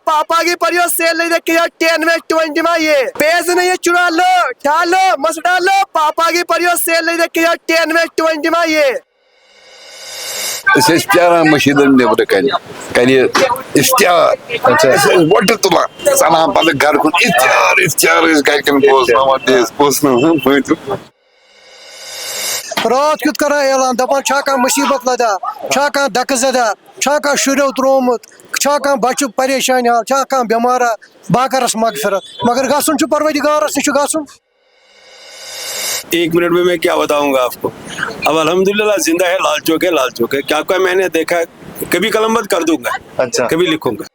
पापा की परियो सेल नहीं देखी 10 में 20 में ये पेज नहीं है चुरा लो डालो मस्त डालो पापा की परियो सेल नहीं देखी 10 में 20 में ये istiaran mashidin ne bude kani istiar what to la sana bal gar kun istiar is guy can post nowadays post no رات کیُتھ کران اعلان دپان چھا کانٛہہ مُصیبت لدا چھا کانٛہہ دکہٕ زدا چھا کانٛہہ شُریو ترومُت چھا کانٛہہ بچہٕ پریشان حال چھا کانٛہہ بٮ۪مارا بہٕ کرس مغفرت مگر گژھُن چھُ پروردگارس نِش چھُ گژھُن ایک منٹ میں کیا بتاؤں گا آپ کو اب الحمدللہ زندہ ہے لال چوک ہے کیا کوئی میں نے دیکھا کبھی قلم بند کر دوں گا اچھا کبھی لکھوں گا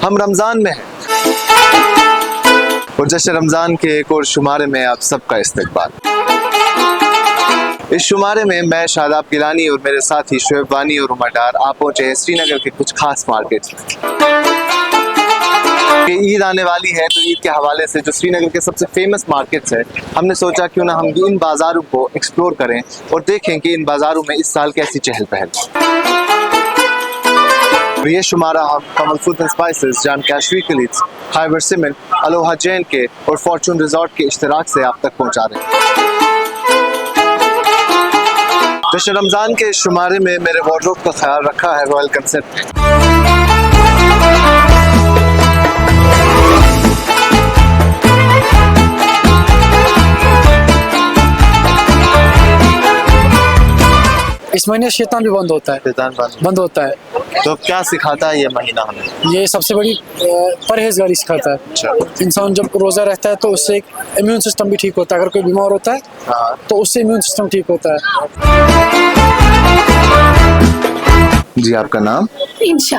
ہم رمضان میں ہیں اور جشن رمضان کے ایک اور شمارے میں آپ سب کا استقبال. اس شمارے میں میں شاداب گیلانی اور میرے ساتھی شعیب وانی اور عمر ڈار آپ پہنچے ہیں سری نگر کے کچھ خاص مارکیٹس میں. کہ عید آنے والی ہے تو عید کے حوالے سے جو سری نگر کے سب سے فیمس مارکیٹس ہے ہم نے سوچا کیوں نہ ہم ان بازاروں کو ایکسپلور کریں اور دیکھیں کہ ان بازاروں میں اس سال کیسی چہل پہل. یہ شمارہ ہم کمل فوڈ اینڈ اسپائسز جام کیشری کلیٹس خیبر سیمنٹ الوہا جین کے اور فارچون ریزورٹ کے اشتراک سے آپ تک پہنچا رہے ہیں. جشن رمضان کے اس شمارے میں میرے وارڈروب کا خیال رکھا ہے رویل کنسپٹ نے. اس مہینے شیطان بھی بند ہوتا ہے شیطان بند ہوتا ہے. تو کیا سکھاتا ہے یہ مہینہ ہمیں؟ یہ سب سے بڑی پرہیزگاری سکھاتا ہے. انسان جب روزہ رہتا ہے تو اس سے ایک امیون سسٹم بھی ٹھیک ہوتا ہے. اگر کوئی بیمار ہوتا ہے تو اس سے امیون سسٹم ٹھیک ہوتا ہے. جی آپ کا نام؟ انشا.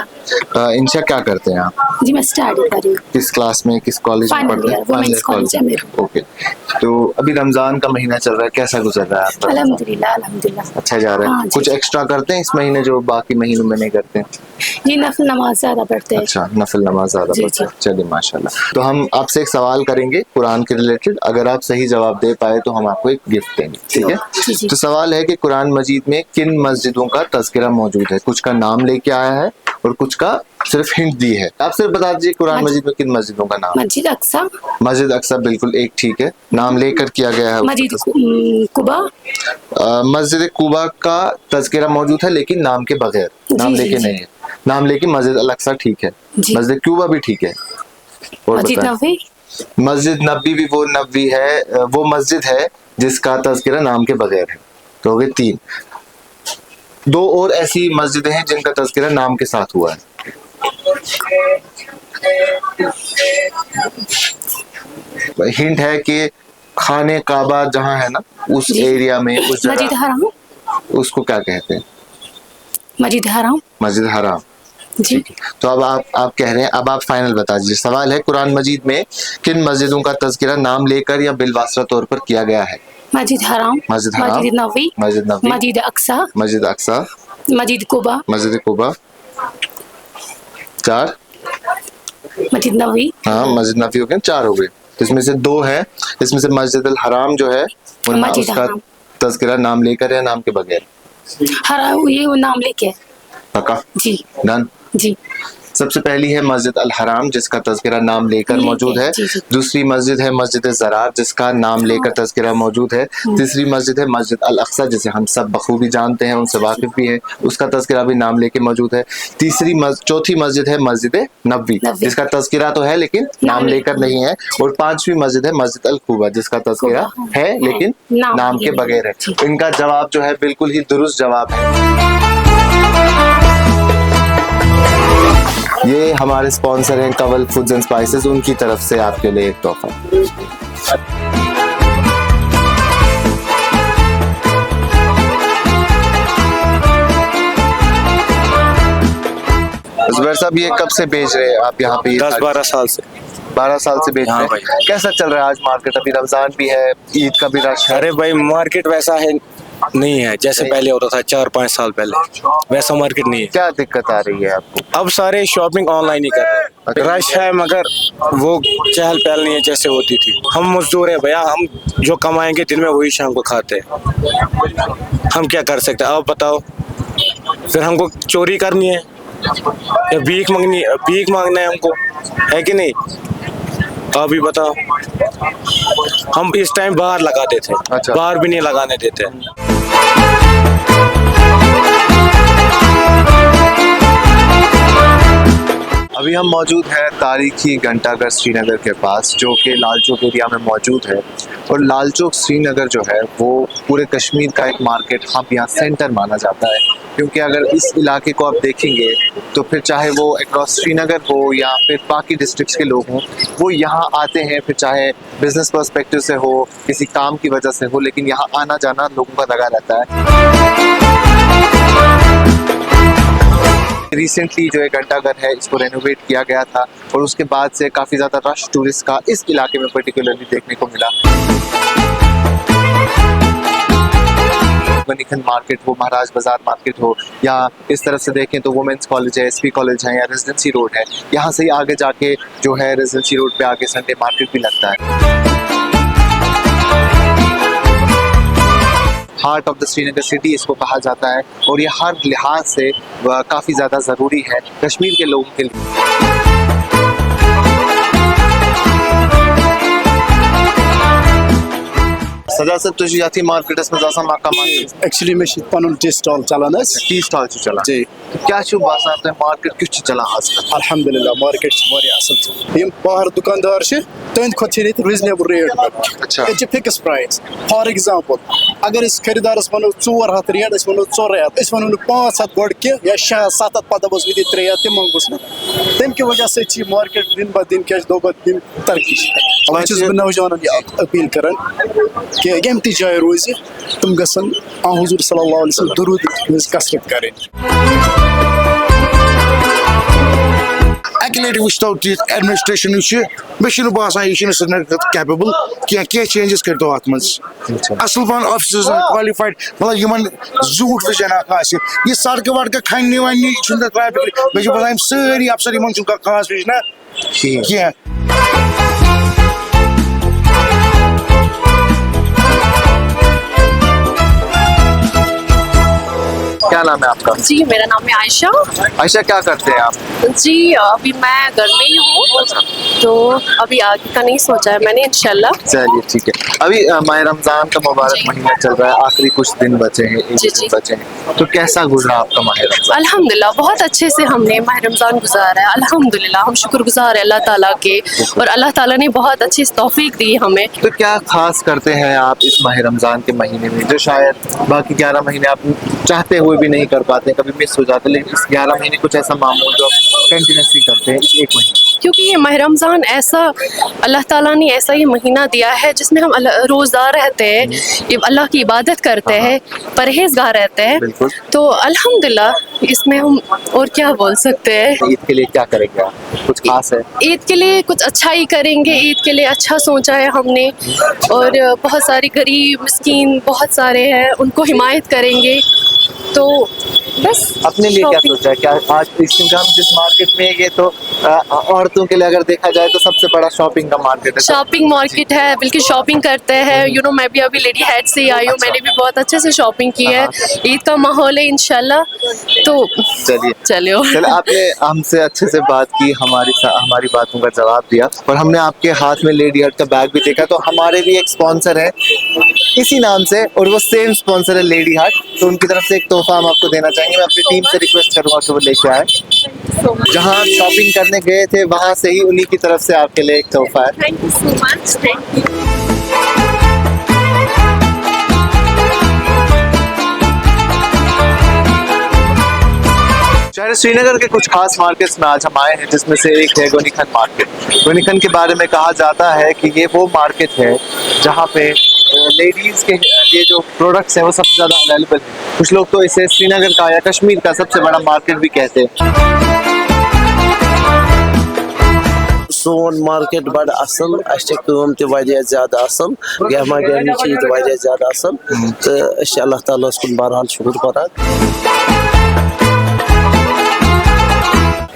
انشا کیا کرتے ہیں آپ؟ جی میں اسٹڈی کر رہی ہوں. کس کلاس میں کس کالج میں پڑھتے ہیں؟ وومنس کالج ہے میرا. اوکے. تو ابھی رمضان کا مہینہ چل رہا ہے کیسا گزر رہا ہے آپ کا؟ الحمدللہ اچھا جا رہا ہے. کچھ ایکسٹرا کرتے ہیں اس مہینے جو باقی مہینوں میں نہیں کرتے ہیں؟ جی نفل نماز زیادہ پڑھتے ہیں. اچھا نفل نماز زیادہ پڑھتے ہیں. چلیے ماشاء اللہ. تو ہم آپ سے ایک سوال کریں گے قرآن کے ریلیٹڈ. اگر آپ صحیح جواب دے پائے تو ہم آپ کو ایک گفٹ دیں گے. ٹھیک ہے؟ تو سوال ہے کہ قرآن مجید میں کن مسجدوں کا تذکرہ موجود ہے؟ کچھ کا نام لے کے آیا ہے اور کچھ کا صرف ہنٹ دی ہے. آپ صرف بتا دیجیے قرآن مجید میں کن مسجدوں کا نام؟ مسجد اقصی. مسجد اقصی بالکل ایک ٹھیک ہے. نام لے کر کیا گیا ہے. مسجد قباء. مسجد قباء کا تذکرہ موجود ہے لیکن نام کے بغیر. نام لے کے نہیں ہے. نام لے کے مسجد الاقصی ٹھیک ہے. مسجد قباء بھی ٹھیک ہے. مسجد نبوی. مسجد نبی بھی وہ نبوی ہے وہ مسجد ہے جس کا تذکرہ نام کے بغیر ہے. تو ہو گئے 3. 2 اور ایسی مسجدیں ہیں جن کا تذکرہ نام کے ساتھ ہوا ہے. ہنٹ ہے کہ خانہ کعبہ جہاں ہے نا اس ایریا میں اس جگہ مسجد حرام. اس کو کیا کہتے ہیں؟ مسجد حرام. مسجد حرام. جی. تو اب آپ کہہ رہے ہیں. اب آپ فائنل بتا دیجیے. سوال ہے قرآن مجید میں کن مسجدوں کا تذکرہ نام لے کر یا بالواسطہ طور پر کیا گیا ہے؟ مسجد حرام. مسجد حرام. مسجد نبوی. مسجد نبوی. مسجد اقصی. مسجد اقصی. مسجد قباء. مسجد قباء. 4. مسجد نبوی. ہاں مسجد نبوی ہو گئے. 4 ہو گئے. اس میں سے 2 ہے. اس میں سے مسجد الحرام جو ہے اس کا تذکرہ نام لے کر یا نام کے بغیر؟ حرام یہ وہ نام لے کے. پکا؟ جی. ڈن. جی. سب سے پہلی ہے مسجد الحرام جس کا تذکرہ نام لے کر موجود ہے. دوسری مسجد ہے مسجد زرار جس کا نام لے کر تذکرہ موجود ہے. تیسری مسجد ہے مسجد الاقصی جسے ہم سب بخوبی جانتے ہیں ان سے واقف بھی ہیں. اس کا تذکرہ بھی نام لے کے موجود ہے. چوتھی مسجد ہے مسجد نبوی جس کا تذکرہ تو ہے لیکن نام لے کر نہیں ہے. اور 5ویں مسجد ہے مسجد القباء جس کا تذکرہ ہے لیکن نام کے بغیر ہے. ان کا جواب جو ہے بالکل ہی درست جواب ہے. یہ ہمارے اسپانسر ہیں کول فوڈز اینڈ اسپائسز. ان کی طرف سے آپ کے لیے ایک تحفہ. زبیر صاحب یہ کب سے بیچ رہے ہیں آپ یہاں پہ؟ 10-12 سال سے. 12 سال سے بیچ رہے ہیں. کیسا چل رہا ہے آج مارکیٹ؟ ابھی رمضان بھی ہے عید کا بھی رش ہے. ارے بھائی مارکیٹ ویسا ہے नहीं है, जैसे पहले होता था 4-5 साल पहले, वैसा मार्केट नहीं है। क्या दिक्कत आ रही है आपको? अब सारे शॉपिंग ऑनलाइन ही कर रहे हैं, रश है मगर वो चहल पहल नहीं है जैसे होती थी। हम मजदूर है भैया, हम जो कमाएंगे दिन में वही शाम को खाते हैं, हम क्या कर सकते हैं आप बताओ। फिर हमको चोरी करनी है या भीख मांगना है हमको, है कि नहीं? आप भी बताओ। हम इस टाइम बाहर लगाते थे, अच्छा। बाहर भी नहीं लगाने देते। अभी हम मौजूद हैं तारीखी घंटाघर श्रीनगर के पास, जो कि लाल चौक एरिया में मौजूद है। और लाल चौक श्रीनगर जो है वो पूरे कश्मीर का एक मार्केट हब, यहाँ सेंटर माना जाता है। क्योंकि अगर इस इलाके को आप देखेंगे तो फिर चाहे वो अक्रॉस श्रीनगर हो या फिर बाकी डिस्ट्रिक्ट्स के लोग हों, वो यहाँ आते हैं, फिर चाहे बिजनेस पर्सपेक्टिव से हो, किसी काम की वजह से हो, लेकिन यहाँ आना जाना लोगों का लगा रहता है। रिसेंटली जो है घंटाघर है इसको रेनोवेट किया गया था और उसके बाद से काफ़ी ज़्यादा रश टूरिस्ट का इस इलाके में पर्टिकुलरली देखने को मिला। गनीखंड मार्केट हो, महाराज बाजार मार्केट हो, या इस तरफ से देखें तो वुमेंस कॉलेज है, एसपी कॉलेज है, या रेजिडेंसी रोड है, यहाँ से ही आगे जाके जो है रेजिडेंसी रोड पे आगे संडे मार्केट भी लगता है। Heart of the Srinagar city इसको कहा जाता है और ये हर लिहाज से काफ़ी ज़्यादा ज़रूरी है कश्मीर के लोगों के लिए। सजा सब तुझी जाती मार्केटस में जासा मकाम एक्चुअली में पनुन टी स्टॉल चलान टी स्टॉल चला जी क्या छु बासान तो मार्केट क्यों चला आजकल? अल्हम्दुलिल्लाह मार्केट वारिया असल यम बाहर दुकानदार छ तंद खोत छ रीजनेबल रेट अच्छा it fix price for example अगर इस खरीदारस वनो 400 रेट इस वनो 400 इस वनो 500 गोड के या 600 पता बस विद 300 ते मंगुस न तम की वजह से छी मार्केट दिन ब दिन कैश दो ब दिन तरक्की अब चीज में नौजवान अपील करन कि यम ती जाय रोज तुम गसन आ हुजूर सल्लल्लाहु अलैहि वसल्लम दुरूद कसरत करें। Accurate without administration machine basan yishina Srinagar capable kya changes karto atmans asal pan officers qualified matlab yaman zoot vision aase ye sarke warke khanne wani chunda traffic me jo bataim sari afsar yaman chunka khas vision kya क्या नाम है आपका? जी मेरा नाम है आयशा। आयशा क्या करते हैं आप? जी अभी मैं घर में ही हूँ, तो अभी आगे का नहीं सोचा है मैंने इंशाल्लाह। चलिए ठीक है। अभी माह रमजान का मुबारक महीना चल रहा है, आखिरी कुछ दिन बचे हैं, एक दिन बचे हैं, तो कैसा गुजरा आपका माह रमजान? अल्हम्दुलिल्लाह बहुत अच्छे से हमने माह रमजान गुजारा है। अल्हम्दुलिल्लाह हम शुक्रगुजार है अल्लाह ताला के, और अल्लाह ताला ने बहुत अच्छी तौफीक दी हमें। तो क्या खास करते हैं आप इस माह रमजान के महीने में जो शायद बाकी 11 महीने आप चाहते हुए भी नहीं कर पाते, कभी मिस हो जाते, लेकिन इस 11 महीने कुछ ऐसा मामूल जो कंटिन्यूसली करते हैं इस एक महीने? क्योंकि ये माह रमजान ऐसा अल्लाह ताला ने ऐसा ये महीना दिया है जिसमें हम रोज़दार रहते हैं, ये अल्लाह की इबादत करते हैं, परहेजगार रहते हैं, तो अल्हम्दुलिल्लाह इसमें हम और क्या बोल सकते हैं। ईद के लिए क्या करेंगे आप? कुछ खास है? ईद के लिए कुछ अच्छा ही करेंगे, ईद के लिए अच्छा सोचा है हमने, और बहुत सारे गरीब मिस्कीन बहुत सारे हैं उनको हिमायत करेंगे, तो बस। अपने लिए क्या सोचा है? क्या आज इस हम जिस मार्केट में ये तो औरतों के लिए अगर देखा जाए तो सबसे बड़ा शॉपिंग का मार्केट है, शॉपिंग मार्केट है, बिल्कुल शॉपिंग करते हैं। यू नो मैं भी अभी लेडी हेड से ही आई हूँ, मैंने भी बहुत अच्छे से शॉपिंग की है। ईद का माहौल है इंशाल्लाह, तो चलिए आपने हमसे अच्छे से बात की, हमारी बातों का जवाब दिया, और हमने आपके हाथ में लेडी हट का बैग भी देखा, तो हमारे भी एक स्पॉन्सर है इसी नाम से, और वो सेम स्पॉन्सर है लेडी हट, तो उनकी तरफ से एक तोहफा हम आपको देना चाहेंगे। मैं अपनी टीम से रिक्वेस्ट करूंगा कि वो लेके आए। जहां आप शॉपिंग करने गए थे वहां से ही उन्हीं की तरफ से आपके लिए एक तोहफा है। Thank you so much. Thank you. शहर श्रीनगर के कुछ खास मार्केट्स में आज हम आए हैं, जिसमें से एक है गनीखंड मार्केट। गनीखंड के बारे में कहा जाता है कि ये वो मार्केट है जहाँ पे लेडीज के लिए जो प्रोडक्ट्स हैं वो सबसे ज़्यादा अवेलेबल है। कुछ लोग तो इसे श्रीनगर का या कश्मीर का सबसे बड़ा मार्केट भी कहते हैं। سون مارکیٹ بڑ اصل اس کٲم تہِ واریاہ زیادٕ اصل گہما گہمی چھ ییٚتہِ واریاہ زیادٕ اصل تہٕ أسۍ چھِ اللہ تعالیٰ ہس کُن بہرحال شکر کران.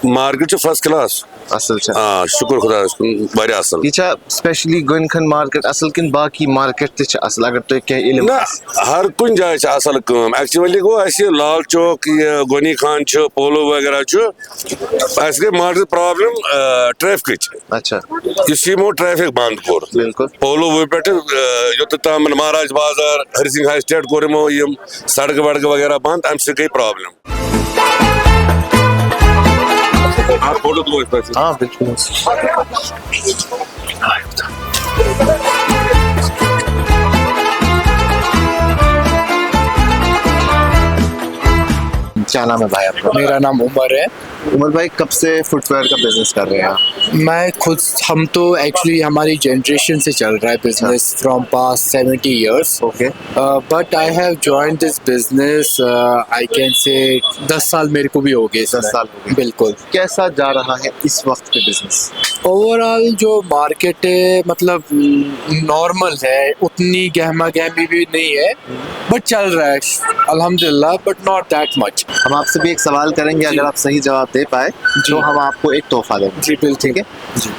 مارکیٹ فرسٹ کلاس اصل شکر خدایس کُن واریاہ اصل. یہ سپیشلی گنکھن مارکیٹ اصل کن باقی مارکیٹ تہ اصل اگر تُہۍ کینٛہہ علم نہ ہر کُنہِ جایہِ چھِ اصل کٲم. ایکچُؤلی گوٚو اَسہِ لال چوک یہِ غنی خان چھُ پولو وغیرہ چھُ اَسہِ گٔے مارکیٹ پرابلم ٹریفکٕچ. اچھا یُس یِمو ٹریفک بند کوٚر بالکل پولو وے پٮ۪ٹھ یوٚت تام مہاراج بازار ہری سنگھ ہائی سٹیٹ کوٚر یِمو یِم سڑکہٕ وڑکہٕ وغیرہ بند اَمہِ سۭتۍ گٔے پرابلم. فوٹو تُلو أسۍ تۄہہِ سۭتۍ. ہاں بالکل. کیا نام ہے بھائی آپ کا؟ میرا نام عمر ہے. عمر بھائی کب سے فٹ ویئر کا بزنس کر رہے ہیں؟ میں خود ہم تو ایکچولی ہماری جنریشن سے چل رہا ہے business from past 70 years. Okay. But I have join this business I can say 10 سال میرے کو بھی ہو گئے. 10 سال بالکل. کیسا جا رہا ہے اس وقت کے بزنس؟ اوور آل جو مارکیٹ ہے مطلب نارمل ہے, اتنی گہما گہمی بھی نہیں ہے بٹ چل رہا ہے الحمد للہ, بٹ ناٹ دیٹ مچ. ہم آپ سے بھی ایک سوال کریں گے, اگر آپ صحیح جواب دے پائے تو ہم آپ کو ایک تحفہ دیں گے. جی بالکل. ٹھیک ہے.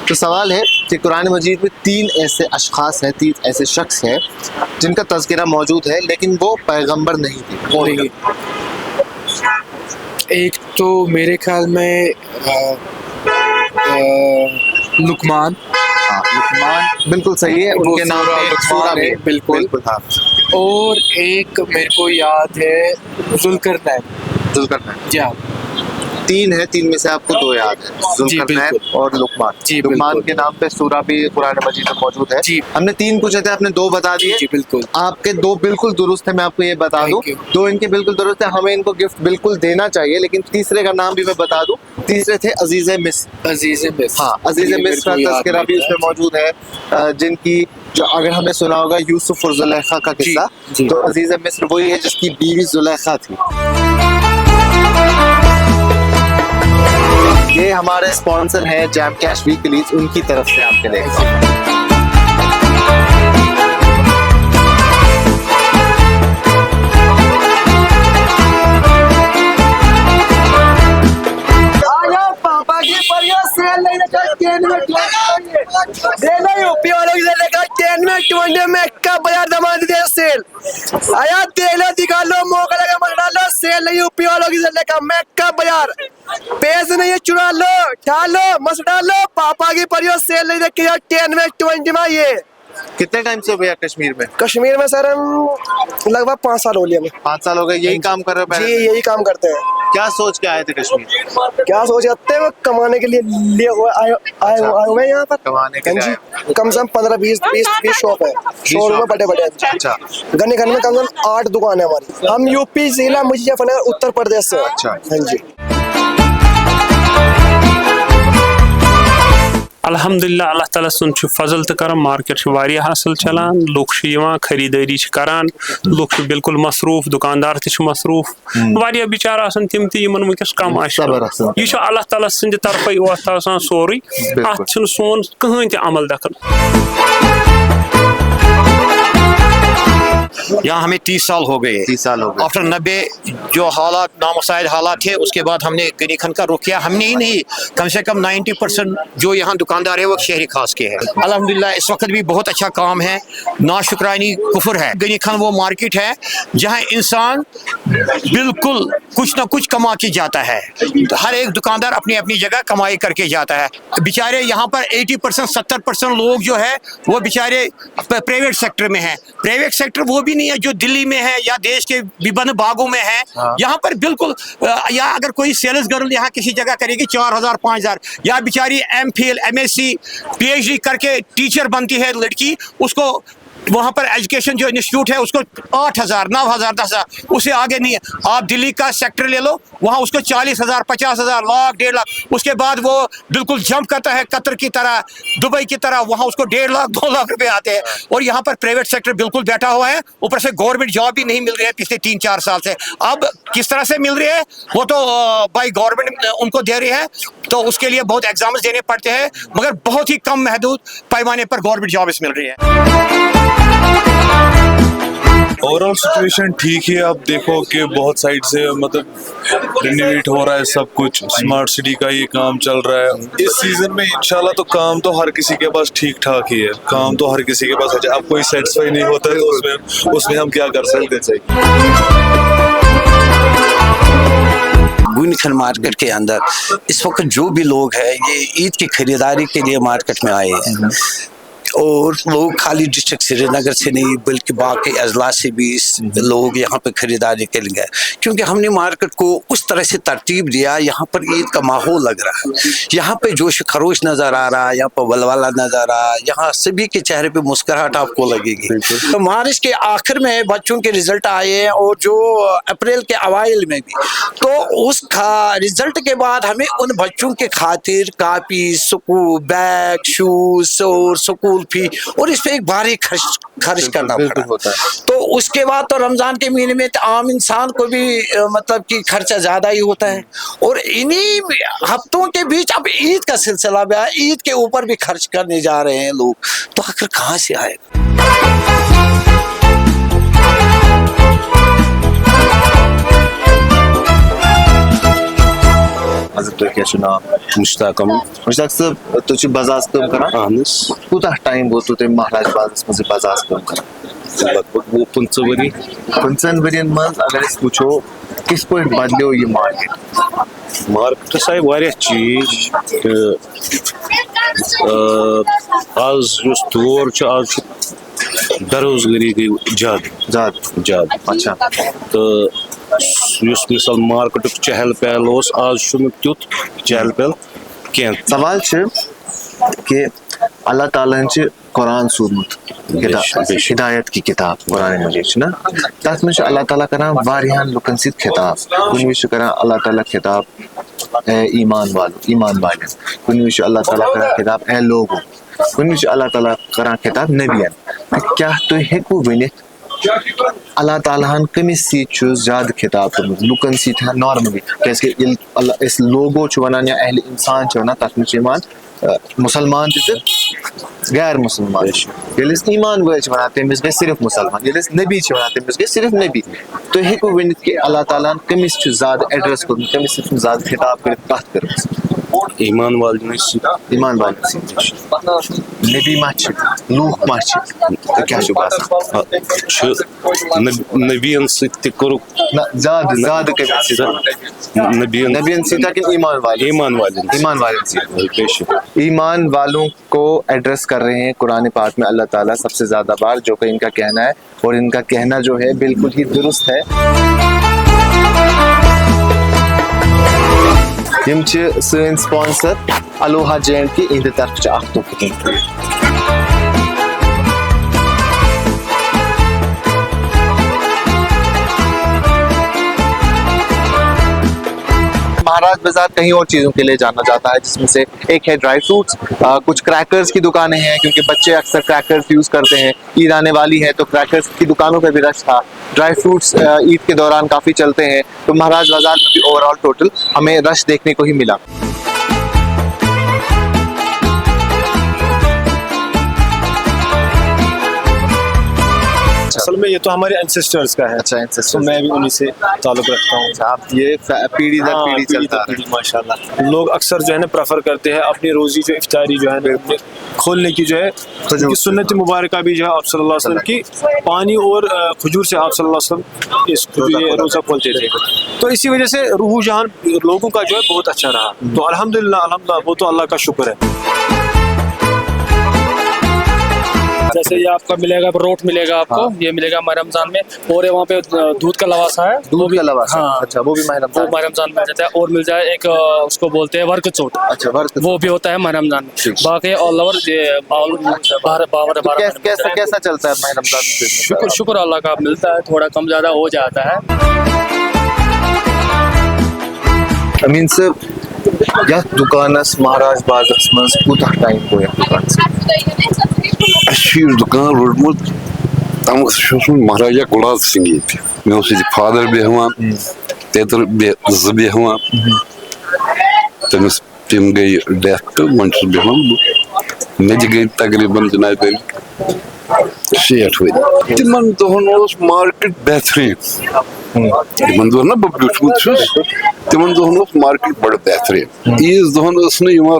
تو سوال ہے کہ قرآن مجید میں 3 ایسے اشخاص ہیں, 3 ایسے شخص ہیں جن کا تذکرہ موجود ہے لیکن وہ پیغمبر نہیں تھے. ایک تو میرے خیال میں لقمان. لقمان بالکل صحیح ہے, ان کے نام لقمان ہے. بالکل. ہاں. اور ایک میرے کو یاد ہے ذوالقرنین. ذوالقرنین. جی ہاں. 3 ہے, 3 میں سے آپ کو 2 یاد ہے, ذوالقرنین اور لقمان. لقمان کے نام پہ سورہ بھی قرآن مجید میں موجود ہے. ہم نے 3 پوچھے تھے, آپ نے 2 بتا دیے. جی بالکل. آپ کے 2 بالکل درست ہے, میں آپ کو یہ بتا دوں. 2 ان کے بالکل درست ہے, ہمیں ان کو گفٹ بالکل دینا چاہیے, لیکن تیسرے کا نام بھی میں بتا دوں. تیسرے تھے عزیز مصر. عزیز مصر. ہاں, عزیز مصر کا تذکرہ بھی اس میں موجود ہے, جن کی جو اگر ہمیں سنا ہوگا یوسف اور زلیخا کا قصہ, تو عزیز مصر وہی ہے جس کی بیوی زلیخا تھی. یہ ہمارے اسپانسر ہیں جیم کیش ویکلیز, ان کی طرف سے آپ کے لیے پاپا کی پریو سیل لینے کا 10 میں 20 یوپی والوں کی سیل کا 10 میں 20 میں کا بازار دمان دے سیل آیا دیلو دکھالو موقع لگا مجھا لو سیل یوپی والوں کی سیل کا میں کا بازار پیسے نہیں ہے, چرا لو ڈالو مس ڈالو. پاپا کی پریو سیل لینے کی 10 میں 20 میں. یہ کتنے ٹائم سے ہو گیا کشمیر میں؟ کشمیر میں سر ہم لگ بھگ 5 سال ہو لیا. 5 سال ہو گئے یہی کام کر رہے ہیں؟ جی یہی کام کرتے ہیں. کیا سوچ کے آئے تھے کشمیر؟ کیا سوچ جاتے ہیں, وہ کمانے کے لیے آئے ہوئے ہیں یہاں پر کمانے کے لیے. کم سے کم 15-20 شاپ ہے, شو روم بڑے بڑے. اچھا. گنے گھر میں کم سے کم 8 دکان ہے ہماری. ہم یو پی ضلع مظفر نگر اتر پردیش سے. اچھا. ہاں جی. الحمدللہ اللہ تعالیٰ سن فضل تو کران, مارکیٹ واریاہ اصل چلان, لوگ خریداری کران, لوگ بالکل مصروف, دکاندار تہ مصروف, واریاہ بچار آسان تم تہ یمن ونکس کم یہ اللہ تعالیٰ سند طرفے وقت آسان سوری, ات سون کہین تہ عمل دخل. یہاں ہمیں 30 سال ہو گئے. 30 سال ہو گئے. آفٹر 90 جو حالات نامساعد حالات تھے, اس کے بعد ہم نے غنی خان کا رخ کیا. ہم نے ہی نہیں, کم سے کم 90% جو یہاں دکاندار ہے وہ شہری خاص کے ہیں. الحمدللہ اس وقت بھی بہت اچھا کام ہے, ناشکرانی کفر ہے. غنی خان وہ مارکیٹ ہے جہاں انسان بالکل کچھ نہ کچھ کما کے جاتا ہے. ہر ایک دکاندار اپنی اپنی جگہ کمائی کر کے جاتا ہے. بیچارے یہاں پر 80% 70% لوگ جو ہے وہ بیچارے پرائیویٹ سیکٹر میں ہیں. پرائیویٹ سیکٹر وہ بھی نہیں ہے جو دلی میں ہے یا دیش کے وبھن باغوں میں ہے. یہاں پر بالکل, یا اگر کوئی سیلز گرل یہاں کسی جگہ کرے گی 4000 5000, یا بیچاری MPhil M S C P H D کر کے ٹیچر بنتی ہے لڑکی, اس کو वहाँ पर एजुकेशन जो इंस्टीट्यूट है उसको 8,000, 9,000, 10,000, उससे आगे नहीं है। आप दिल्ली का सेक्टर ले लो, वहाँ उसको 40,000, 50,000, लाख, 1.5 लाख, उसके बाद वो बिल्कुल जंप करता है कतर की तरह, दुबई की तरह, वहाँ उसको 1.5 लाख, 2 लाख रुपए आते हैं। और यहाँ पर प्राइवेट सेक्टर बिल्कुल बैठा हुआ है, ऊपर से गवर्नमेंट जॉब भी नहीं मिल रही है पिछले 3-4 साल से। अब किस तरह से मिल रही है, वो तो भाई गवर्नमेंट उनको दे रही है, तो उसके लिए बहुत एग्जाम्स देने पड़ते हैं, मगर बहुत ही कम महदूद पैमाने पर गवर्नमेंट जॉब्स मिल रही है। ओवरऑल सिचुएशन ठीक है। आप देखो कि बहुत साइड से मतलब रिनोवेट हो रहा है सब कुछ, स्मार्ट सिटी का ये काम चल रहा है इस सीजन में। इंशाल्लाह तो काम तो हर किसी के पास ठीक ठाक ही है, काम तो हर किसी के पास है। अब कोई सेटिस्फाई नहीं होता है तो उसमें हम क्या कर सकते हैं। गुनिखन मार्केट के अंदर इस वक्त जो भी लोग हैं ये ईद की खरीदारी के लिए मार्केट में आए हैं, और लोग खाली डिस्ट्रिक्ट श्रीनगर से नहीं बल्कि बाकी अजला से भी लोग यहाँ पे खरीदारी के लिए गए, क्योंकि हमने मार्केट को उस तरह से तरतीब दिया। यहाँ पर ईद का माहौल लग रहा है, यहाँ पे जोश खरोश नज़र आ रहा है, यहाँ पर वलवला नज़र आ रहा है, यहाँ सभी के चेहरे पे मुस्कुराहट आपको लगेगी। तो मार्च के आखिर में बच्चों के रिजल्ट आए हैं, और जो अप्रैल के अवाइल में भी, तो उस रिजल्ट के बाद हमें उन बच्चों के खातिर कापी, स्कूल बैग, शूज और स्कूल फी, और इस पे एक भारी खर्च करना पड़ा होता है। तो उसके बाद तो रमजान के महीने में तो आम इंसान को भी मतलब कि खर्चा ज्यादा ही होता है, और इन्हीं हफ्तों के बीच अब ईद का सिलसिला भी आया, ईद के ऊपर भी खर्च करने जा रहे हैं लोग, तो आखिर कहाँ से आएगा। मुश्ताक साहब तुझ बाजार कम करान कूता टाइम गो तुम महाराज बाजार मज बाजार कम करान लगभग वो 15 वरियन मज अगर वो किस पे बदलो ये मार्केट साहब वारिया चीज आज दौर आज बेरोजगारी गई ज्यादा। अच्छा तो मिसाल मार्केट चहल पहल आज तुत चहल पहल कह। सवाल कि अल्लाह ताला कुरान सूरमुत हिदायत की किताब कुरान मजीद ना तथ में अल्लाह ताला करान वारियान लुकन सित खिताब कुन विश करान अल्लाह ताला खिताब ए ईमान वाले कुन विश अल्लाह ताला करान खिताब ए लोगों कुन विश अल्लाह ताला करान खिताब नबियन। क्या तो हेकु वनित अल्लाह ताला कमिस ज्यादा खिताब कर्मुत लुकन सीत नॉर्मली क्या इस लोगो वनान या अहल इंसान वनान तथ में मुसलमान गैर मुसलमान ईमान वाल वनान तमिस गई सिर्फ मुसलमान नबी वनान तमिस गई सिर्फ नबी। तो हेकु वनित कि अल्लाह ताला कमिस ज्यादा एड्रेस कर्मुत कमिस ज्यादा खिताब कर कत कर ईमान वाल नबी मच लूख मच क्या नबियन ज्यादा ईमान वालों को एड्रेस कर रहे हैं कुरान पाक में अल्लाह ताला सबसे ज्यादा बार, जो कि इनका कहना है, और इनका कहना जो है बिल्कुल ही दुरुस्त है। यम सन स्पॉन्सर अलोहा जैन की इन तरफ महाराज बाजार कहीं और चीज़ों के लिए जाना जाता है, जिसमें से एक है ड्राई फ्रूट्स, कुछ क्रैकर्स की दुकानें हैं, क्योंकि बच्चे अक्सर क्रैकर्स यूज़ करते हैं। ईद आने वाली है तो क्रैकर्स की दुकानों पर भी रश था। ड्राई फ्रूट्स ईद के दौरान काफ़ी चलते हैं, तो महाराज बाजार में भी ओवरऑल टोटल हमें रश देखने को ही मिला। असल में ये तो हमारे एंसेस्टर्स का है। अच्छा, एंसेस्टर्स। तो मैं भी उन्हीं से ताल्लुक रखता हूँ। आप ये पीढ़ी दर पीढ़ी चलता है माशाल्लाह। लोग अक्सर जो है ना प्रेफर करते हैं अपनी रोजी जो इफ्तारी जो है ना खोलने की, जो है क्योंकि सुन्नत मुबारक भी जो है आप सल्लल्लाहु अलैहि वसल्लम की पानी और खजूर से आप सल्लल्लाहु अलैहि वसल्लम इस रोज़ा खोलते थे। तो इसी वजह से रूहान लोगों का जो है बहुत अच्छा रहा। तो अल्हम्दुलिल्लाह वो तो अल्लाह का शुक्र है। जैसे ये आपका मिलेगा रोट मिलेगा आपको, ये मिलेगा माह रमजान में, और ये वहाँ पे दूध का लवासा है, दूध का लवासा, हाँ, अच्छा वो भी माह रमजान, वो माह रमजान में जाता है। और मिल जाए एक उसको बोलते हैं वर्क चोट, अच्छा वर्क, वो भी होता है माह रमजान में। बाकी ऑल ओवर कैसा चलता है माह रमजान? शुक्र अल्लाह का, मिलता है, थोड़ा कम ज्यादा हो जाता है। अमीन साहब, यह दुकानस महाराज बागस मज कूता टाइम गो यह दुकान दुकान रोडमुत तम महाराजा गुलाब सिंह ये मे फादर बेहवान तेतर बेहवान तमिस तम गई डेथ तो मन बेहवान मे गई तकरीबन जनाब 60 वर तिमन दोहन मार्केट बेहतरीन तिमन दोहन बह व्युचमुत तिमन दोहन मार्केट बड़ बेहतरीन ईज दोहन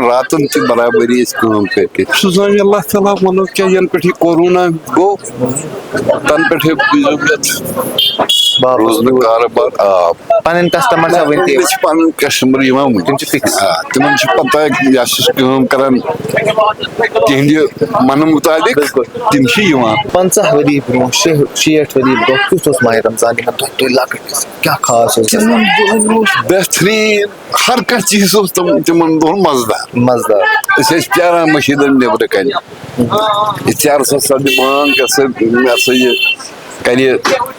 रातन ती बराबरी काम करके सुजान अल्लाह ताला मनो क्या यन पे कोरोना गो तन पे रोजन कारोबार पन कस्टमर सब वनती पन कस्टमर तिम फिक्स तिमन पता काम करान तिहंद मन मुताबिक तिम 50 वरी ब्रो 60 वरी ब्रो कुछ माह रमजान में क्या खास बेहतरीन हर कह चीज तिमन दोन मजदार प्यारान मशीदन नबर कन इश्तियार समान गसा ये कर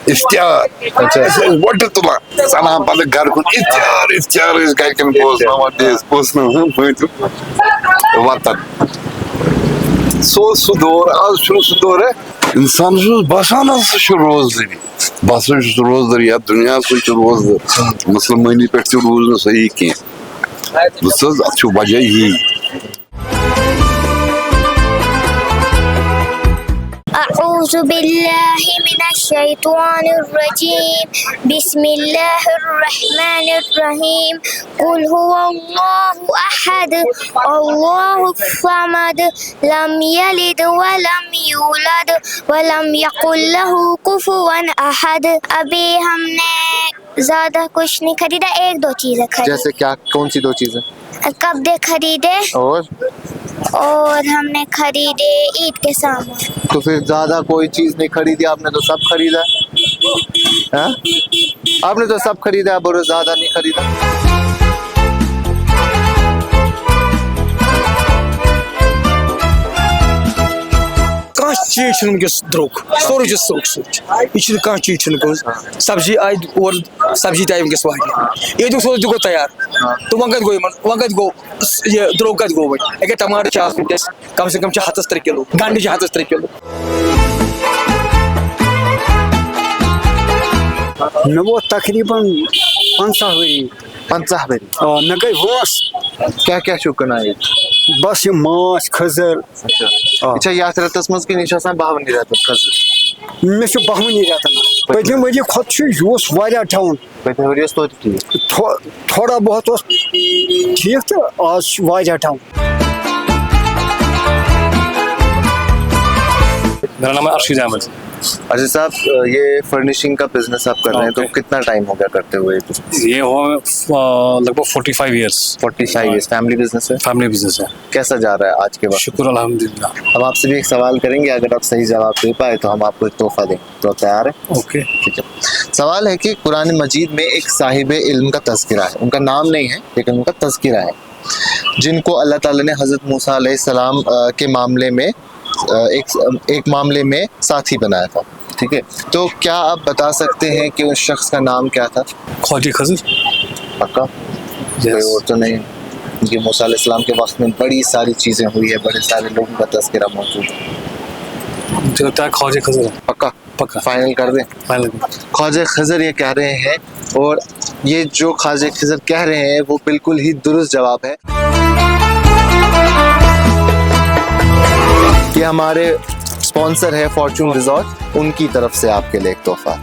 इश्तियार वोट तुला सनान पे घर कुन इश्तियार गन बोजन वतन सह दौर आज सह दौर इंसान बसान रोजदारी बस रोजदारी या दुनिया रोजदार मुसलमानी पे रोज सही कह बस वजह यही। अऊज़ु बिल्लाहि मिनश्शैतानिर्रजीम बिस्मिल्लाहिर्रहमानिर्रहीम कुल हुवल्लाहु अहद अल्लाहुस समद लम यलिद वलम यूलद वलम यकुल लहू कुफुवन अहद। अभी हमने ज्यादा कुछ नहीं खरीदा, 1-2 चीजें खरीदी। जैसे क्या, कौन सी 2 चीजें? कपड़े खरीदे और हमने खरीदे ईद के सामान। तो फिर ज्यादा कोई चीज नहीं खरीदी आपने, तो सब खरीदा है? आपने तो सब खरीदा, अब ज्यादा नहीं खरीदा। चीज द्रोग सोरे सोख सोच यह चीज सब्जी आई और सब्जी टाइम वस ईद गो तैयार तो वह गो यह द्रोग कत गो अगर टमाटर कम से कम 3 किलो गंड 3 किलो मे वो तकरीबन 50 वरी मे गई वस क्या क्या शुक्र बस ये माछ खजर। अच्छा यात रतस मज कि निश आसान 52 रत खजर मे 52 रतन पतम वरी खुद डाउन पतम वरी तो थोड़ा बहुत ठीक तो आज डाउन। मेरा नाम है अर्शीद अहमद। अच्छा साहब, ये फर्निशिंग का बिजनेस आप कर रहे हैं तो कितना टाइम हो गया करते हुए? ये हो लगभग 45 ईयर्स। 45 ईयर्स फैमिली बिजनेस है? फैमिली बिजनेस है। कैसा जा रहा है आज के वक्त? शुक्र अल्हम्दुलिल्लाह। हम आपसे भी एक सवाल करेंगे, अगर आप सही जवाब दे पाए तो हम आपको एक तोहफा दें, तो आप तैयार है? ओके ठीक है। सवाल है कि कुरान मजीद में एक साहिब इल्म का तज़किरा है, उनका नाम नहीं है लेकिन उनका तज़किरा है, जिनको अल्लाह ताला ने हज़रत मूसा अलैहिस्सलाम के मामले में एक मामले में साथी बनाया था। ठीक है, तो क्या आप बता सकते हैं कि उस शख्स का नाम क्या था? ख्वाजा खज़र। पक्का? कोई और तो नहीं? क्योंकि मूसा अलैहिस्सलाम के वक्त में बड़ी सारी चीज़ें हुई है, बड़े सारे लोगों का तज़किरा मौजूद है। ख्वाजा खज़र। पक्का? पक्का फाइनल कर दें? फाइनल। ख्वाजा खज़र ये कह रहे हैं, और ये जो ख्वाजा खज़र कह रहे हैं वो बिल्कुल ही दुरुस्त जवाब है। ये हमारे स्पॉन्सर है फॉर्चून रिजॉर्ट, उनकी तरफ से आपके लिए एक तोहफा।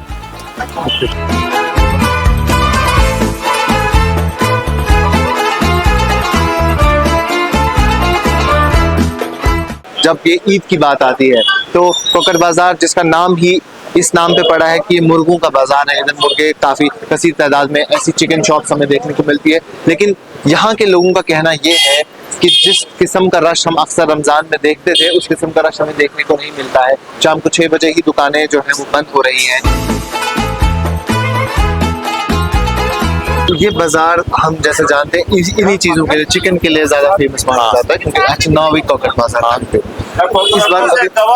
जब ये ईद की बात आती है तो कोकर बाजार, जिसका नाम ही इस नाम पे पड़ा है कि ये मुर्गों का बाजार है, इधर मुर्गे काफ़ी कसीर तादाद में, ऐसी चिकन शॉप्स हमें देखने को मिलती है, लेकिन यहाँ के लोगों का कहना ये है कि जिस किस्म का रश हम अक्सर रमज़ान में देखते थे उस किस्म का रश हमें देखने को नहीं मिलता है। शाम को 6 बजे ही दुकानें जो हैं वो बंद हो रही हैं। ये बाजार हम जैसे जानते हैं इन्हीं चीज़ों के लिए, चिकन के लिए ज़्यादा फेमस माना जाता है क्योंकि एक्चुअली नौवीं कॉकट बाजार पे इस बार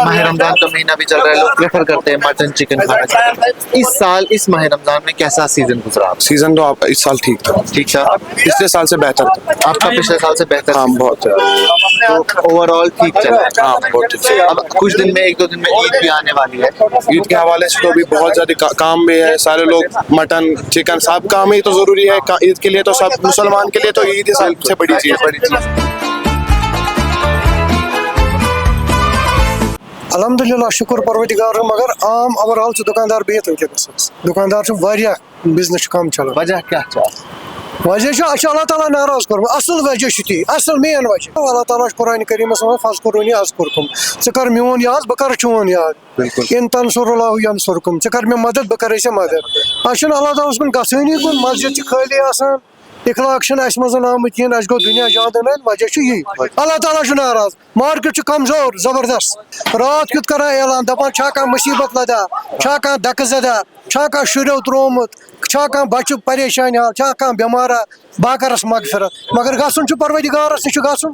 माह रमज़ान का महीना भी चल रहा है, लोग प्रेफर करते हैं मटन चिकन खाना चाहते हैं। इस साल इस माह रमज़ान में कैसा सीजन गुजरा? सीजन तो आप इस साल ठीक था पिछले साल से बेहतर था। आपका पिछले साल से बेहतर? हाँ बहुत, तो ओवरऑल ठीक चल रहा है। हाँ बहुत। अब कुछ दिन में 1-2 दिन में ईद भी आने वाली है। ईद के हवाले से तो अभी बहुत ज़्यादा काम भी है, सारे लोग मटन चिकन सब काम ही तो ज़रूरी है ईद के लिए, तो सब मुसलमान के लिए तो ईद ही सबसे बड़ी चीज़। अल्हम्दुलिल्लाह शुक्र परवरदिगार, मगर आम ओवरऑल दुकानदार बिहत वैस दुकानदार बिजनेस कम चलान। वजह क्या? वजह अल्लाह ताला नाराज कोर, असल वजह ती असल मेन वजह अल्लाह ताला कुरान करीमस फज़कुरूनी अज़कुरकुम, ज़ कर मेन याद बह कर चोन याद, इन तंसुरुल्लाहु यंसुरकुम, ज़ कर मे मदद बह कर मदद। अल्लाह ताला कुन गसनी कुन मस्जिद खाली आसान, इखलाक मज आमुत अस गो दुनिया जान वजह यही अल्लाह ताला नाराज। मार्केट कमजोर जबरदस्त, रात क्युत कर ऐलान दपान छा मुसीबत लदा, छा दक जदा, छा शुरो त्रोमुत, छा बच्चु परेशान हाल, छा बेमारा, बह करस मगफिरत, मगर गसन परवरदिगारस निश गसन।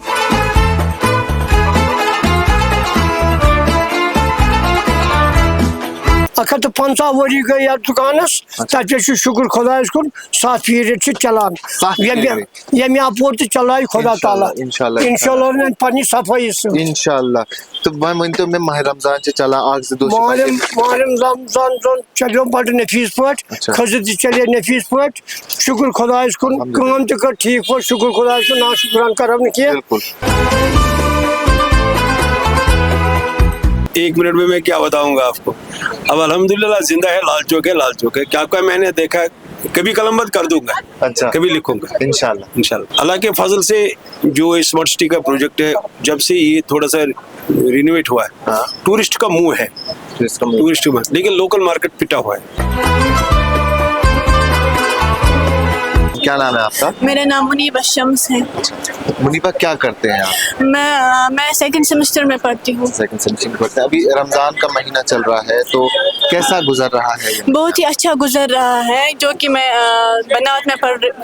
150 वरी गई यार दुकानस, तब शुक्र खुदायस कुन 7 पीरियड चलान, ये अपोर चलाए खुदा ताला इंशाल्लाह पन्नी सफाई इंशाल्लाह। तो मैं माह रमजान से चला आग से दो माह रमजान चलो बड़ नफीस पट, खजर चले नफीस पट, शुक्र खुदायस कुन काम तो कर ठीक पट, शुक्र खुदायस कुन ना शुक्रान करम किया। 1 मिनट में मैं क्या बताऊंगा आपको। अब अल्हम्दुलिल्लाह जिंदा है, लाल चौक है, क्या क्या मैंने देखा, कभी कलम बंद कर दूंगा, अच्छा कभी लिखूंगा इंशाल्लाह। अल्लाह के फजल से जो स्मार्ट सिटी का प्रोजेक्ट है, जब से ये थोड़ा सा रिनोवेट हुआ है, टूरिस्ट का मुंह है, टूरिस्ट में, लेकिन लोकल मार्केट पिटा हुआ है। क्या नाम है आपका? मेरा नाम मुनीबा शम्स है। मुनीबा क्या करते हैं आप? मैं 2nd सेमेस्टर में पढ़ती हूँ। 2nd सेमेस्टर में पढ़ते हैं। अभी रमजान का महीना चल रहा है, तो कैसा गुजर रहा है? बहुत ही अच्छा गुजर रहा है, जो कि मैं बनात में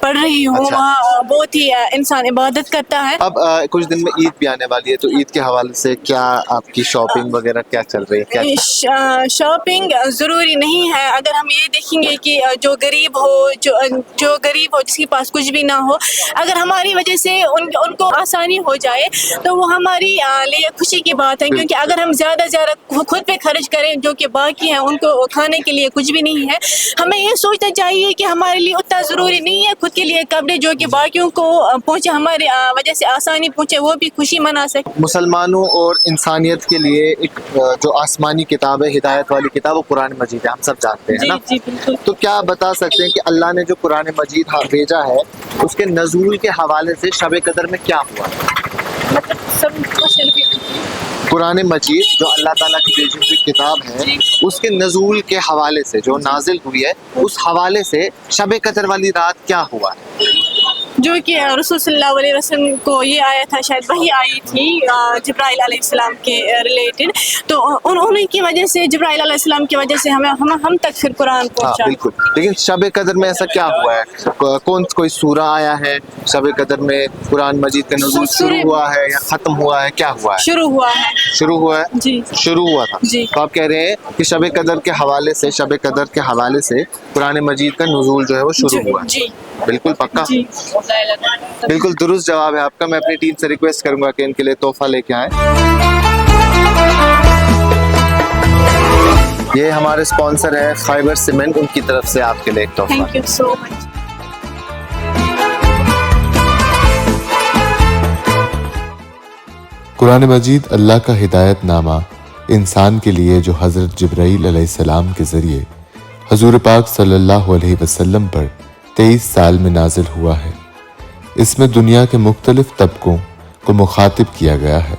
पढ़ रही हूँ। अच्छा। वहाँ बहुत ही इंसान इबादत करता है। अब कुछ दिन में ईद भी आने वाली है, तो ईद के हवाले से क्या आपकी शॉपिंग वगैरह क्या चल रही है? शॉपिंग जरूरी नहीं है। अगर हम ये देखेंगे कि जो गरीब हो जिसके पास कुछ भी ना हो, अगर हमारी वजह से उनको आसानी हो जाए तो वो हमारी लिए खुशी की बात है। क्योंकि अगर हम ज़्यादा खुद पे खर्च करें, जो कि बाकी हैं उनको खाने के लिए कुछ भी नहीं है, हमें ये सोचना चाहिए कि हमारे लिए उतना ज़रूरी नहीं है खुद के लिए कपड़े जो कि बाकियों को पहुँचे, हमारी वजह से आसानी पहुँचे, वो भी खुशी मना सके। मुसलमानों और इंसानियत के लिए एक जो आसमानी किताब है, हिदायत वाली किताब, वो कुरान मजीद है, हम सब जानते हैं ना। तो क्या बता सकते हैं कि अल्लाह ने जो कुरान मजीद भेजा है, उसके नज़ूल के हवाले से शब कदर में क्या हुआ? कुरान मजीद जो अल्लाह ताला की भेजी हुई किताब है, उसके नज़ूल के हवाले से, जो नाजिल हुई है, उस हवाले से शब कदर वाली रात क्या हुआ है? जो कि रसूल सल्लल्लाहु अलैहि वसल्लम को ये आया था, शायद वही आई थी जिब्राइल अलैहिस्सलाम के रिलेटेड, तो उन्हीं की वजह से, जिब्राइल अलैहिस्सलाम की वजह से हम तक फिर कुरान पहुंचा। बिल्कुल। लेकिन शब कदर में ऐसा क्या हुआ है? कोई सूरा आया है शब कदर में? कुरान मजीद का नज़ूल शुरू हुआ है या खत्म हुआ है? क्या हुआ है? शुरू हुआ है जी, शुरू हुआ था जी। तो आप कह रहे हैं कि शब कदर के हवाले से, शब कदर के हवाले से कुरान मजीद का नुज़ूल जो है वो शुरू हुआ है। बिल्कुल पक्का, बिल्कुल दुरुस्त जवाब है आपका। मैं अपनी टीम से रिक्वेस्ट करूंगा कि इनके लिए तोहफा लेके आए। ये हमारे स्पॉन्सर है फाइबर सीमेंट, उनकी तरफ से आपके लिए एक तोहफा। Thank you so much. Quran Majeed Allah का हिदायत नामा इंसान के लिए, जो हज़रत जिब्राईल अलैहिस्सलाम के ज़रिए हजूर पाक सल्लल्लाहु अलैहि वसल्लम पर 23 साल में नाजिल हुआ है। इसमें दुनिया के मुख्तलिफ तबकों को मुखातिब किया गया है,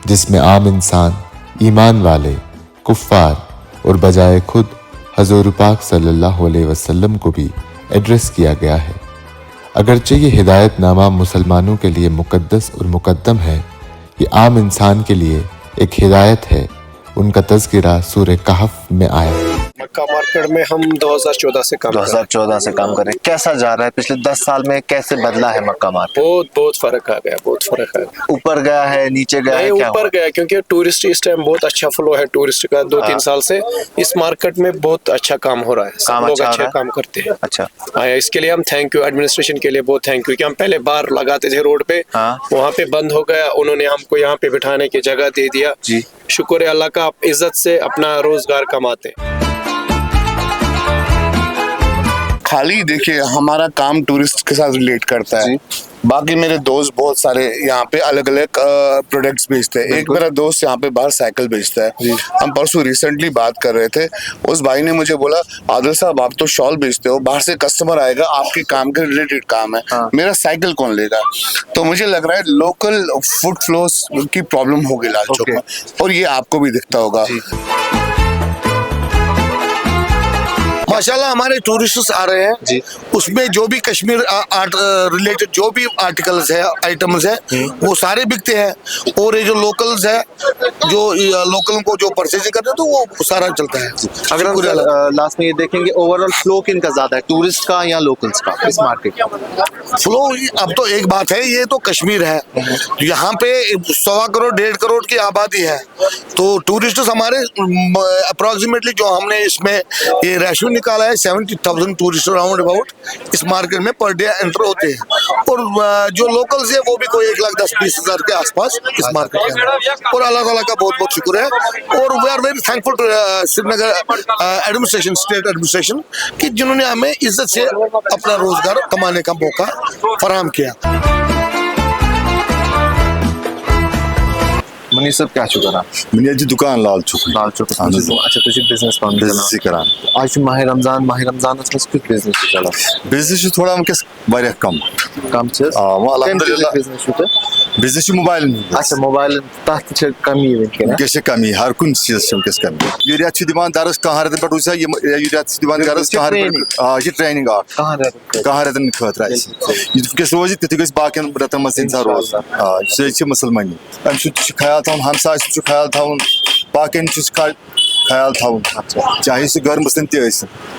जिसमें आम इंसान, ईमान वाले, कुफ्फार और बजाय खुद हजूर पाक सल्लल्लाहु अलैहि वसल्लम को भी एड्रेस किया गया है। अगरचे ये हिदायतनामा मुसलमानों के लिए मुकद्दस और मुकद्दम है, ये आम इंसान के लिए एक हिदायत है। उनका तज़किरा सूरह कहफ में आया। मक्का मार्केट में हम 2014 से काम 2014 से काम कर रहे हैं। कैसा जा रहा है पिछले 10 साल में, कैसे बदला है मक्का मार्केट? बहुत फर्क आ गया, बहुत फर्क आ गया। ऊपर गया है, नीचे गया है? क्या ऊपर गया, क्योंकि टूरिस्ट इस टाइम बहुत अच्छा फ्लो है टूरिस्ट का। 2-3 साल से इस मार्केट में बहुत अच्छा काम हो रहा है, सब लोग अच्छे काम करते हैं। अच्छा, इसके लिए हम थैंक यू एडमिनिस्ट्रेशन के लिए, बहुत थैंक यू कि हम पहले बार लगाते थे रोड पे, वहाँ पे बंद हो गया, उन्होंने हमको यहाँ पे बिठाने की जगह दे दिया। शुक्र है अल्लाह का, आप इज्जत से अपना रोजगार कमाते। खाली देखिए हमारा काम टूरिस्ट के साथ रिलेट करता है, बाकी मेरे दोस्त बहुत सारे यहाँ पे अलग अलग प्रोडक्ट्स बेचते हैं। एक मेरा दोस्त यहाँ पे बाहर साइकिल बेचता है। हम परसों रिसेंटली बात कर रहे थे, उस भाई ने मुझे बोला आदिल साहब आप तो शॉल बेचते हो, बाहर से कस्टमर आएगा, आपके काम के रिलेटेड काम है, मेरा साइकिल कौन लेगा? तो मुझे लग रहा है लोकल फूड फ्लो की प्रॉब्लम होगी लाल चौक में, और ये आपको भी दिखता होगा। माशाल्लाह हमारे टूरिस्ट्स आ रहे हैं, उसमें जो भी कश्मीर आर्ट रिलेटेड जो भी आर्टिकल्स है, आइटम्स है, वो सारे बिकते हैं। और ये जो लोकल्स है, जो लोकल को जो परचेजिंग करते हैं, तो वो सारा चलता है। अगर हम लास्ट में ये देखेंगे ओवरऑल फ्लो किनका ज्यादा है, टूरिस्ट का या लोकल्स का इस मार्केट? फ्लो अब तो एक बात है, ये तो कश्मीर है, यहाँ पे 1.25 करोड़ 1.5 करोड़ की आबादी है, तो टूरिस्ट हमारे अप्रोक्सीमेटली जो हमने इसमें ये रेशो निकाला है 70,000 टूरिस्ट राउंड अबाउट इस मार्केट में पर डे एंटर होते हैं। और जो लोकल्स है वो भी कोई 1,10,000-20,000 के आसपास इस मार्केट में है। और अल्लाह ताला का बहुत बहुत शुक्र है, और we are very thankful to Srinagar administration, state administration, कि जिन्होंने हमें इज्जत से अपना रोजगार कमाने का मौका फराहम किया। मुनीर साहब क्या शुक्र मुनीर जी दुकान लाल चौक अच्छा तुझे बिजनेस आज माह रमजान बिजनेस चला बिजनेस थोड़ा वनकस वारिया कम बिजनेस मोबाइल अच्छा मोबाइल तथ कमी वनकस कमी हर कुन चीज वनकस कमी ये रेत दिवान दरस कहाँ रेतन पे वुचा ये रेत दिवान दरस कहाँ ये ट्रेनिंग कहाँ रेतन खतर वनकस रोज तिथ गस बाकियन रेतन मज इंसान रोज सह मुसलमानी अम ख्याल थवन हमसाय ख्याल थवन बाकियन ख्याल थवन चाहे सह घर मुस्लिम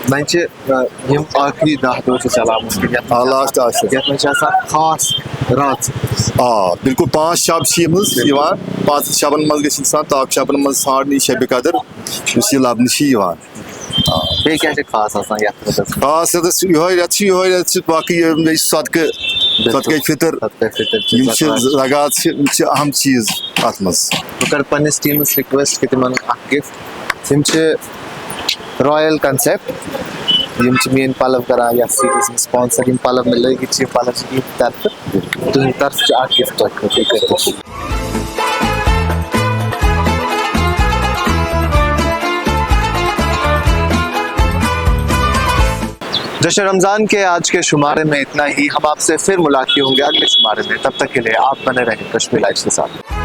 वह आखिरी 10 दो चलान लास्ट खास रात बिल्कुल 5 शब 5 शबन मज इंसान ताक शबन मज साढ़ शब कदर यह लबन खास बाकी सदक़े फितर ज़कात अहम चीज अत मज कर पन्निस टीमस रिक्वेस्ट कि तिमन गिफ्ट तिम रॉयल कंसेप्ट मेन पलव करा या सीरीज में स्पॉन्सर पलव मिल रही पलव की तरफ गिफ्ट जश्न रमज़ान के आज के शुमारे में इतना ही। हम आपसे फिर मुलाकात होंगे अगले शुमारे में, तब तक के लिए आप बने रहें कश्मीर लाइव्स के साथ।